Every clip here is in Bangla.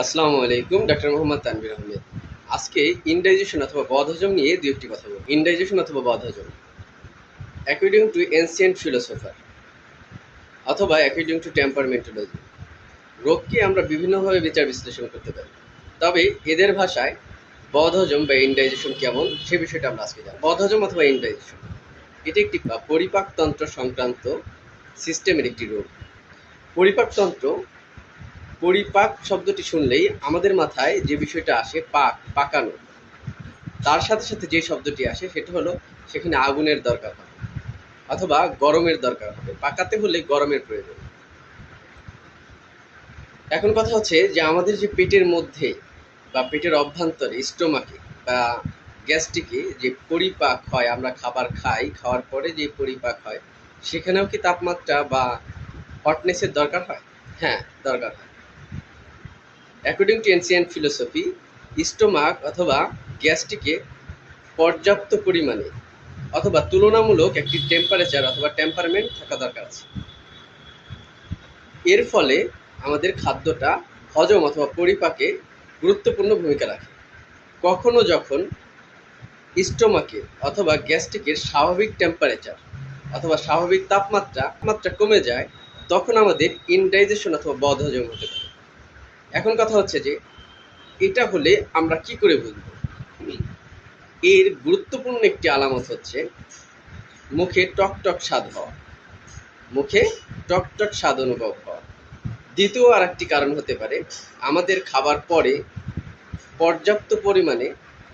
আসসালামু আলাইকুম, ডক্টর মোহাম্মদ তানভীর আহমেদ। আজকে ইনডাইজেশন অথবা বদহজম নিয়ে দু একটি কথা বলব। ইনডাইজেশন অথবা বদহজম, অ্যাকর্ডিং টু এনসিয়েন্ট ফিলোসফার অথবা অ্যাকর্ডিং টু টেম্পারমেন্টোলজি, রোগকে আমরা বিভিন্নভাবে বিচার বিশ্লেষণ করতে পারি। তবে এদের ভাষায় বদহজম বা ইনডাইজেশন কেমন সে বিষয়টা আমরা আজকে জানব। বদহজম অথবা ইনডাইজেশন এটি একটি পরিপাকতন্ত্র সংক্রান্ত সিস্টেমের একটি রোগ। পরিপাকতন্ত্র, পরিপাক শব্দটি শুনলেই আমাদের মাথায় যে বিষয়টা আসে পাকানো, তার সাথে সাথে যে শব্দটি আসে সেটা হলো সেখানে আগুনের দরকার হবে অথবা গরমের দরকার হবে। পাকাতে হলে গরমের প্রয়োজন। এখন কথা হচ্ছে যে আমাদের যে পেটের মধ্যে বা পেটের অভ্যন্তরে স্টোমাকে বা গ্যাস্ট্রিকে যে পরিপাক হয়, আমরা খাবার খাই, খাওয়ার পরে যে পরিপাক হয়, সেখানেও কি তাপমাত্রা বা হটনেসের দরকার হয়? হ্যাঁ, দরকার হয়। According to ancient philosophy, stomach অথবা গ্যাস্ট্রিকে পর্যাপ্ত পরিমাণে অথবা তুলনামূলক একটি টেম্পারেচার অথবা টেম্পারমেন্ট থাকা দরকার আছে। এর ফলে আমাদের খাদ্যটা হজম অথবা পরিপাকে গুরুত্বপূর্ণ ভূমিকা রাখে। কখনো যখন স্টোমাকে অথবা গ্যাস্ট্রিকের স্বাভাবিক টেম্পারেচার অথবা স্বাভাবিক তাপমাত্রা কমে যায়, তখন আমাদের ইনডাইজেশন অথবা বদহজম হতে পারে। এখন কথা হচ্ছে যে এটা হলে আমরা কি করে বুঝবো? এর গুরুত্বপূর্ণ একটি আলামত হচ্ছে মুখে টকটক স্বাদ হওয়া, মুখে টকটক স্বাদ অনুভব হওয়া। দ্বিতীয় আর একটি কারণ হতে পারে আমাদের খাবার পরে পর্যাপ্ত পরিমাণে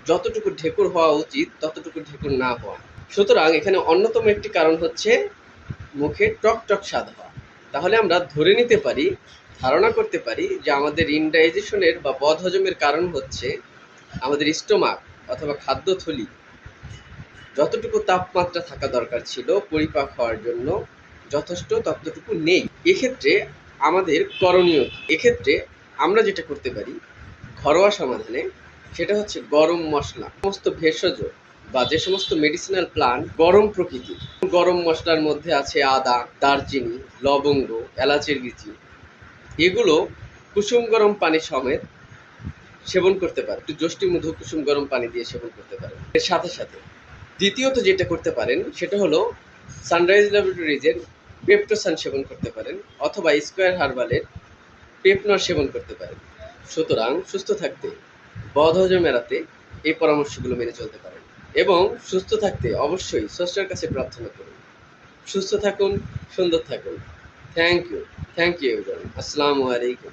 যতটুকু ঢেকুর হওয়া উচিত ততটুকু ঢেকুর না হওয়া। সুতরাং এখানে অন্যতম একটি কারণ হচ্ছে মুখে টকটক স্বাদ হওয়া। তাহলে আমরা ধরে নিতে পারি, ধারণা করতে পারি যে আমাদের ইনডাইজেশনের বা বদহজমের কারণ হচ্ছে আমাদের স্টোমাক অথবা খাদ্যথলি যতটুকু তাপমাত্রা থাকা দরকার ছিল পরিপাক হওয়ার জন্য যথেষ্ট ততটুকু নেই। এক্ষেত্রে আমাদের করণীয়, এক্ষেত্রে আমরা যেটা করতে পারি ঘরোয়া সমাধানে, সেটা হচ্ছে গরম মশলা, সমস্ত ভেষজ বা যে সমস্ত মেডিসিনাল প্লান্ট গরম প্রকৃতির, গরম মশলার মধ্যে আছে আদা, দারচিনি, লবঙ্গ, এলাচের বিচি, এগুলো কুসুম গরম পানি সমেত সেবন করতে পারে। একটু যষ্টি মধু কুসুম গরম পানি দিয়ে সেবন করতে পারেন। এর সাথে সাথে দ্বিতীয়ত যেটা করতে পারেন সেটা হলো সানরাইজ ল্যাবরেটরিজের পেপটোসান সেবন করতে পারেন অথবা স্কোয়ার হার্বালের পেপনর সেবন করতে পারেন। সুতরাং সুস্থ থাকতে, বদহজম এড়াতে এই পরামর্শগুলো মেনে চলতে পারেন এবং সুস্থ থাকতে অবশ্যই স্রষ্টার কাছে প্রার্থনা করুন। সুস্থ থাকুন, সুন্দর থাকুন। Thank you everyone. আসসালামু আলাইকুম।